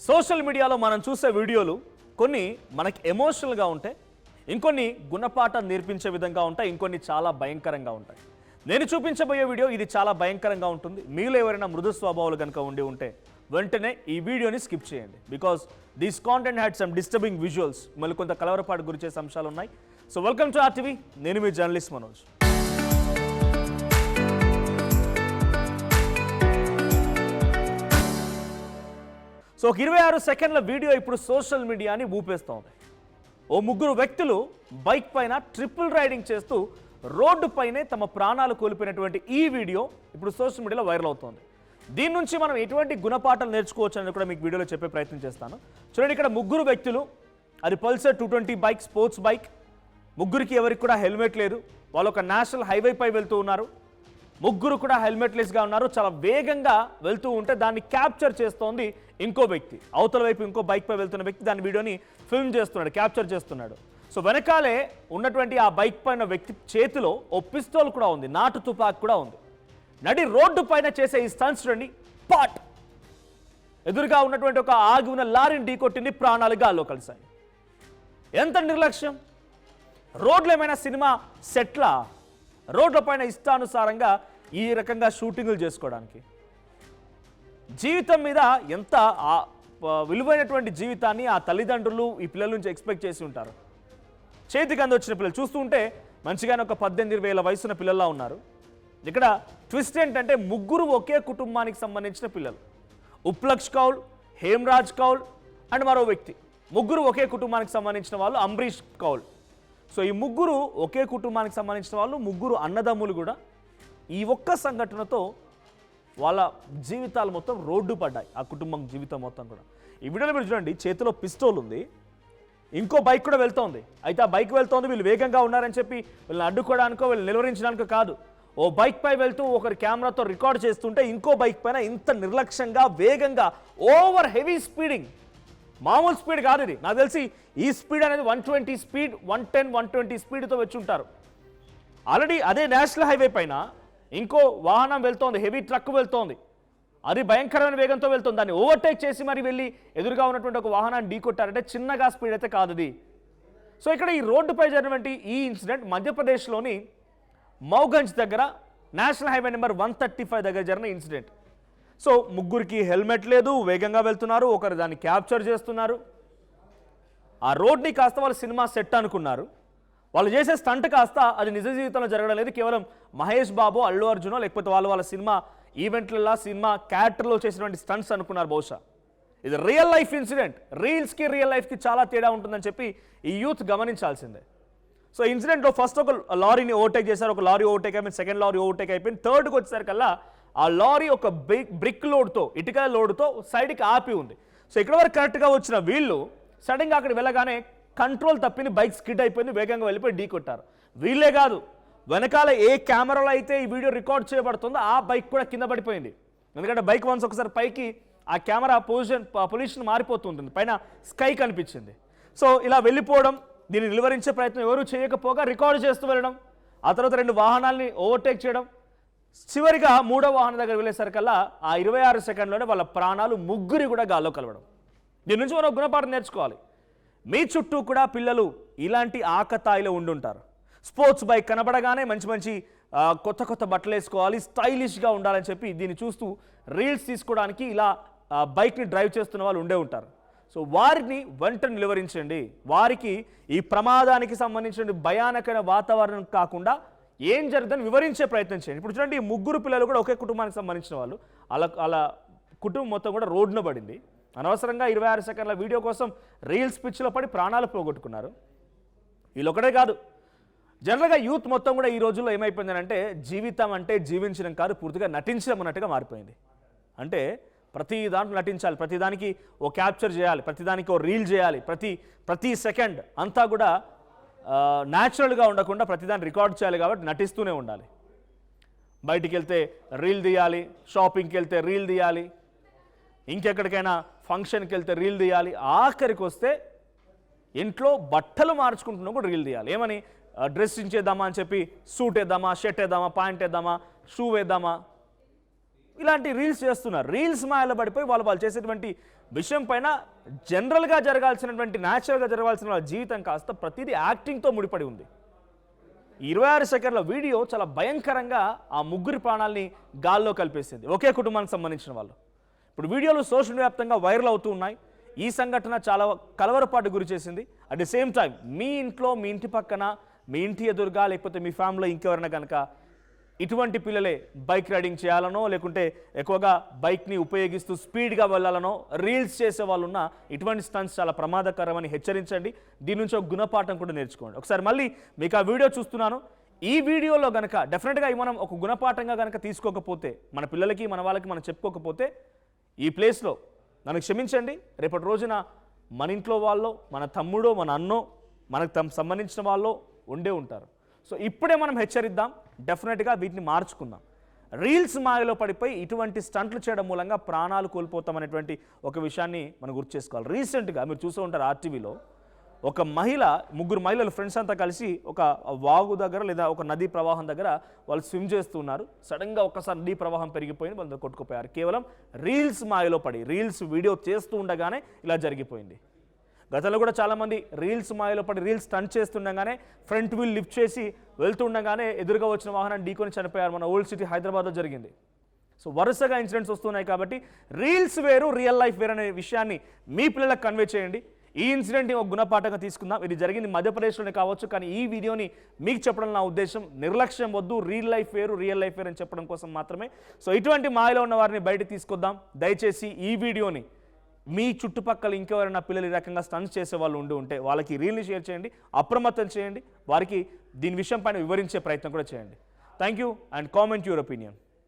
Social మీడియాలో మనం చూసే వీడియోలు కొన్ని మనకి ఎమోషనల్గా ఉంటాయి, ఇంకొన్ని గుణపాఠం నేర్పించే విధంగా ఉంటాయి, ఇంకొన్ని చాలా భయంకరంగా ఉంటాయి. నేను చూపించబోయే వీడియో ఇది చాలా భయంకరంగా ఉంటుంది. మీలో ఎవరైనా మృదు స్వభావాలు కనుక ఉంటే వెంటనే ఈ వీడియోని స్కిప్ చేయండి. Because this content had some disturbing visuals, మళ్ళీ కొంత కలవరపాటు గురి చేసే అంశాలు ఉన్నాయి. సో వెల్కమ్ టు RTV, నేను మీ జర్నలిస్ట్ మనోజ్. సో 26 సెకండ్ల వీడియో ఇప్పుడు సోషల్ మీడియాని ఊపేస్తోంది. ఓ ముగ్గురు వ్యక్తులు బైక్ పైన ట్రిపుల్ రైడింగ్ చేస్తూ రోడ్డు పైనే తమ ప్రాణాలు కోల్పోయినటువంటి ఈ వీడియో ఇప్పుడు సోషల్ మీడియాలో వైరల్ అవుతోంది. దీని నుంచి మనం ఎటువంటి గుణపాఠాలు నేర్చుకోవచ్చు అనేది కూడా మీకు వీడియోలో చెప్పే ప్రయత్నం చేస్తాను. చూడండి, ఇక్కడ ముగ్గురు వ్యక్తులు, అది పల్సర్ 220 బైక్, స్పోర్ట్స్ బైక్. ముగ్గురికి ఎవరికి కూడా హెల్మెట్ లేదు. వాళ్ళు ఒక నేషనల్ హైవే పై వెళ్తూ ఉన్నారు. ముగ్గురు కూడా హెల్మెట్ లెస్గా ఉన్నారు. చాలా వేగంగా వెళ్తూ ఉంటే దాన్ని క్యాప్చర్ చేస్తోంది ఇంకో వ్యక్తి. అవతల వైపు ఇంకో బైక్ పై వెళ్తున్న వ్యక్తి దాని వీడియోని ఫిల్మ్ చేస్తున్నాడు, క్యాప్చర్ చేస్తున్నాడు. సో వెనకాలే ఉన్నటువంటి ఆ బైక్ పైన వ్యక్తి చేతిలో ఓ పిస్తోల్ కూడా ఉంది, నాటు తుపాకు కూడా ఉంది. నడి రోడ్డు పైన చేసే ఈ స్టంట్స్ చూడండి. పాట్ ఎదురుగా ఉన్నటువంటి ఒక ఆగి ఉన్న లారీని ఢీకొట్టింది, ప్రాణాలు గాల్లో కలిశాయి. ఎంత నిర్లక్ష్యం! రోడ్లు ఏమైనా సినిమా సెట్లా? రోడ్ల పైన ఇష్టానుసారంగా ఈ రకంగా షూటింగులు చేసుకోవడానికి. జీవితం మీద ఎంత విలువైనటువంటి జీవితాన్ని ఆ తల్లిదండ్రులు ఈ పిల్లల నుంచి ఎక్స్పెక్ట్ చేసి ఉంటారు. చేతికి అందొచ్చిన పిల్లలు చూస్తూ ఉంటే మంచిగానే ఒక 18-20 ఏళ్ళ వయసున్న పిల్లల్లా ఉన్నారు. ఇక్కడ ట్విస్ట్ ఏంటంటే ముగ్గురు ఒకే కుటుంబానికి సంబంధించిన పిల్లలు. ఉప్లక్ష్ కౌల్, హేమ్రాజ్ కౌల్ అండ్ మరో వ్యక్తి. ముగ్గురు ఒకే కుటుంబానికి సంబంధించిన వాళ్ళు, అంబరీష్ కౌల్. సో ఈ ముగ్గురు ఒకే కుటుంబానికి సంబంధించిన వాళ్ళు, ముగ్గురు అన్నదమ్ములు కూడా. ఈ ఒక్క సంఘటనతో వాళ్ళ జీవితాలు మొత్తం రోడ్డు పడ్డాయి, ఆ కుటుంబం జీవితం మొత్తం కూడా. ఈ వీడియోలో మీరు చూడండి, చేతిలో పిస్తోల్ ఉంది, ఇంకో బైక్ కూడా వెళ్తోంది. అయితే ఆ బైక్ వెళ్తోంది, వీళ్ళు వేగంగా ఉన్నారని చెప్పి వీళ్ళని అడ్డుకోవడానికో వీళ్ళు నిలువరించడానికో కాదు. ఓ బైక్ పై వెళ్తూ ఒకరి కెమెరాతో రికార్డ్ చేస్తుంటే ఇంకో బైక్ పైన ఇంత నిర్లక్ష్యంగా వేగంగా ఓవర్ హెవీ స్పీడింగ్. మామూలు స్పీడ్ కాదు ఇది. నాకు తెలిసి ఈ స్పీడ్ అనేది 120 స్పీడ్, 110, 120 స్పీడ్తో వచ్చి ఉంటారు. ఆల్రెడీ అదే నేషనల్ హైవే పైన ఇంకో వాహనం వెళ్తోంది, హెవీ ట్రక్ వెళ్తోంది, అది భయంకరమైన వేగంతో వెళ్తుంది. దాన్ని ఓవర్టేక్ చేసి మరి వెళ్ళి ఎదురుగా ఉన్నటువంటి ఒక వాహనాన్ని ఢీకొట్టారంటే చిన్నగా స్పీడ్ అయితే కాదు అది. సో ఇక్కడ ఈ రోడ్డుపై జరిగినటువంటి ఈ ఇన్సిడెంట్ మధ్యప్రదేశ్లోని మౌగంజ్ దగ్గర నేషనల్ హైవే నెంబర్ 135 దగ్గర జరిగిన ఇన్సిడెంట్. సో ముగ్గురికి హెల్మెట్ లేదు, వేగంగా వెళ్తున్నారు, ఒకరు దాన్ని క్యాప్చర్ చేస్తున్నారు. ఆ రోడ్ని కాస్త వాళ్ళు సినిమా సెట్ అనుకున్నారు. వాళ్ళు చేసే స్టంట్ కాస్త అది నిజ జీవితంలో జరగడం లేదు. కేవలం మహేష్ బాబు, అల్లు అర్జునో లేకపోతే వాళ్ళ సినిమా ఈవెంట్లలో, సినిమా క్యారెక్టర్లో చేసినటువంటి స్టంట్స్ అనుకున్నారు బహుశా. ఇది రియల్ లైఫ్ ఇన్సిడెంట్. రీల్స్కి రియల్ లైఫ్కి చాలా తేడా ఉంటుందని చెప్పి ఈ యూత్ గమనించాల్సిందే. సో ఇన్సిడెంట్లో ఫస్ట్ ఒక లారీని ఓవర్టేక్ చేశారు, ఒక లారీ ఓవర్టేక్ అయిపోయింది, సెకండ్ లారీ ఓవర్టేక్ అయిపోయింది, థర్డ్కి వచ్చేసరికల్లా ఆ లారీ ఒక బ్రిక్ లోడ్తో, ఇటుక లోడ్తో సైడ్కి ఆపి ఉంది. సో ఇక్కడ వరకు కరెక్ట్గా వచ్చిన వీళ్ళు సడన్గా అక్కడికి వెళ్ళగానే కంట్రోల్ తప్పింది, బైక్ స్కిడ్ అయిపోయింది, వేగంగా వెళ్ళిపోయి ఢీ కొట్టారు. వీళ్ళే కాదు, వెనకాల ఏ కెమెరాలో అయితే ఈ వీడియో రికార్డ్ చేయబడుతుందో ఆ బైక్ కూడా కింద పడిపోయింది. ఎందుకంటే బైక్ వన్స్ ఒకసారి పైకి ఆ కెమెరా పొజిషన్ మారిపోతుంటుంది, పైన స్కై కనిపించింది. సో ఇలా వెళ్ళిపోవడం, దీన్ని నిలువరించే ప్రయత్నం ఎవరు చేయకపోగా రికార్డు చేస్తూ వెళ్ళడం, ఆ తర్వాత 2 వాహనాల్ని ఓవర్టేక్ చేయడం, చివరిగా 3వ వాహనం దగ్గర వెళ్ళేసరికల్లా ఆ 26 సెకండ్లోనే వాళ్ళ ప్రాణాలు ముగ్గురి కూడా గాల్లో కలవడం. దీని నుంచి మనం గుణపాఠం నేర్చుకోవాలి. మీ చుట్టూ కూడా పిల్లలు ఇలాంటి ఆకతాయిలో ఉండుంటారు. స్పోర్ట్స్ బైక్ కనబడగానే మంచి కొత్త బట్టలు వేసుకోవాలి, స్టైలిష్గా ఉండాలని చెప్పి దీన్ని చూస్తూ రీల్స్ తీసుకోవడానికి ఇలా బైక్ని డ్రైవ్ చేస్తున్న వాళ్ళు ఉండే ఉంటారు. సో వారిని వెంటనే నిలువరించండి. వారికి ఈ ప్రమాదానికి సంబంధించిన భయానకమైన వాతావరణం కాకుండా ఏం జరుగుతుందని వివరించే ప్రయత్నం చేయండి. ఇప్పుడు చూడండి, ఈ ముగ్గురు పిల్లలు కూడా ఒకే కుటుంబానికి సంబంధించిన వాళ్ళు. అలా కుటుంబం మొత్తం కూడా రోడ్డున పడింది. అనవసరంగా 26 సెకండ్ల వీడియో కోసం రీల్స్ పిచ్చిలో పడి ప్రాణాలు పోగొట్టుకున్నారు. వీళ్ళొక్కడే కాదు, జనరల్గా యూత్ మొత్తం కూడా ఈ రోజుల్లో ఏమైపోయిందంటే జీవితం అంటే జీవించడం కాదు, పూర్తిగా నటించడం అన్నట్టుగా మారిపోయింది. అంటే ప్రతి దాంట్లో నటించాలి, ప్రతిదానికి ఓ క్యాప్చర్ చేయాలి, ప్రతిదానికి ఓ రీల్ చేయాలి, ప్రతి సెకండ్ అంతా కూడా న్యాచురల్గా ఉండకుండా ప్రతిదాన్ని రికార్డ్ చేయాలి. కాబట్టి నటిస్తూనే ఉండాలి. బయటికి వెళ్తే రీల్ తీయాలి, షాపింగ్కి వెళ్తే రీల్ తీయాలి, ఇంకెక్కడికైనా ఫంక్షన్కి వెళ్తే రీల్ తీయాలి, ఆఖరికి వస్తే ఇంట్లో బట్టలు మార్చుకుంటున్నా కూడా రీల్ తీయాలి. ఏమని, డ్రెస్సింగ్ చేద్దామా అని చెప్పి సూట్ వేద్దామా, షర్ట్ వేద్దామా, ప్యాంట్ వేద్దామా, షూ వేద్దామా, ఇలాంటి రీల్స్ చేస్తున్నారు. రీల్స్ మాయలో పడిపోయి వాళ్ళు చేసేటువంటి విషయం పైన జనరల్గా జరగాల్సినటువంటి న్యాచురల్గా జరగాల్సిన వాళ్ళ జీవితం కాస్త ప్రతిదీ యాక్టింగ్తో ముడిపడి ఉంది. 26 సెకండ్ల వీడియో చాలా భయంకరంగా ఆ ముగ్గురి ప్రాణాలని గాల్లో కలిపేసింది, ఒకే కుటుంబానికి సంబంధించిన వాళ్ళు. ఇప్పుడు వీడియోలు సోషల్ వ్యాప్తంగా వైరల్ అవుతూ ఉన్నాయి. ఈ సంఘటన చాలా కలవరపాటు గురి చేసింది. అట్ ది సేమ్ టైం మీ ఇంట్లో, మీ ఇంటి పక్కన, మీ ఇంటి ఎదురుగా, లేకపోతే మీ ఫ్యామిలీలో ఇంకెవరైనా కనుక ఇటువంటి పిల్లలే బైక్ రైడింగ్ చేయాలనో, లేకుంటే ఎక్కువగా బైక్ని ఉపయోగిస్తూ స్పీడ్గా వెళ్ళాలనో రీల్స్ చేసే వాళ్ళు ఉన్న ఇటువంటి స్టంట్స్ చాలా ప్రమాదకరమని హెచ్చరించండి. దీని నుంచి ఒక గుణపాఠం కూడా నేర్చుకోండి. ఒకసారి మళ్ళీ మీకు ఆ వీడియో చూస్తున్నాను. ఈ వీడియోలో కనుక డెఫినెట్గా మనం ఒక గుణపాఠంగా కనుక తీసుకోకపోతే, మన పిల్లలకి, మన వాళ్ళకి మనం చెప్పుకోకపోతే, ఈ ప్లేస్లో నన్ను క్షమించండి, రేపటి రోజున మన ఇంట్లో వాళ్ళో, మన తమ్ముడో, మన అన్నో, మనకు సంబంధించిన వాళ్ళో ఉండే ఉంటారు. సో ఇప్పుడే మనం హెచ్చరిద్దాం, డెఫినెట్గా వీటిని మార్చుకుందాం. రీల్స్ మాయలో పడిపోయి ఇటువంటి స్టంట్లు చేయడం మూలంగా ప్రాణాలు కోల్పోతామనేటువంటి ఒక విషయాన్ని మనం గుర్తు చేసుకోవాలి. రీసెంట్గా మీరు చూస్తూ ఉంటారు ఆర్టీవీలో, ఒక ముగ్గురు మహిళలు ఫ్రెండ్స్ అంతా కలిసి ఒక వాగు దగ్గర లేదా ఒక నదీ ప్రవాహం దగ్గర వాళ్ళు స్విమ్ చేస్తున్నారు. సడన్గా ఒక్కసారి నదీ ప్రవాహం పెరిగిపోయింది, వాళ్ళు కొట్టుకుపోయారు. కేవలం రీల్స్ మాయలో పడి, రీల్స్ వీడియో చేస్తూ ఉండగానే ఇలా జరిగిపోయింది. గతంలో కూడా చాలామంది రీల్స్ మాయలో పడి రీల్స్ స్టంట్ చేస్తుండగానే ఫ్రంట్ వీల్ లిఫ్ట్ చేసి వెళ్తుండగానే ఎదురుగా వచ్చిన వాహనాన్ని ఢీకొని చనిపోయారు. మన ఓల్డ్ సిటీ హైదరాబాద్లో జరిగింది. సో వరుసగా ఇన్సిడెంట్స్ వస్తున్నాయి. కాబట్టి రీల్స్ వేరు, రియల్ లైఫ్ వేరు అనే విషయాన్ని మీ పిల్లలకు కన్వే చేయండి. ఈ ఇన్సిడెంట్ని ఒక గుణపాఠంగా తీసుకుందాం. ఇది జరిగింది మధ్యప్రదేశ్లోనే కావచ్చు, కానీ ఈ వీడియోని మీకు చెప్పడం నా ఉద్దేశం నిర్లక్ష్యం వద్దు, రియల్ లైఫ్ వేరు, రియల్ లైఫ్ వేరు అని చెప్పడం కోసం మాత్రమే. సో ఇటువంటి మాయలో ఉన్న వారిని బయట తీసుకొద్దాం. దయచేసి ఈ వీడియోని మీ చుట్టుపక్కల ఇంకెవరైనా పిల్లలు ఈ రకంగా స్టంట్స్ చేసే వాళ్ళు ఉంటే వాళ్ళకి రీల్ని షేర్ చేయండి, అప్రమత్తం చేయండి, వారికి దీని విషయం పైన వివరించే ప్రయత్నం కూడా చేయండి. Thank you and comment your opinion.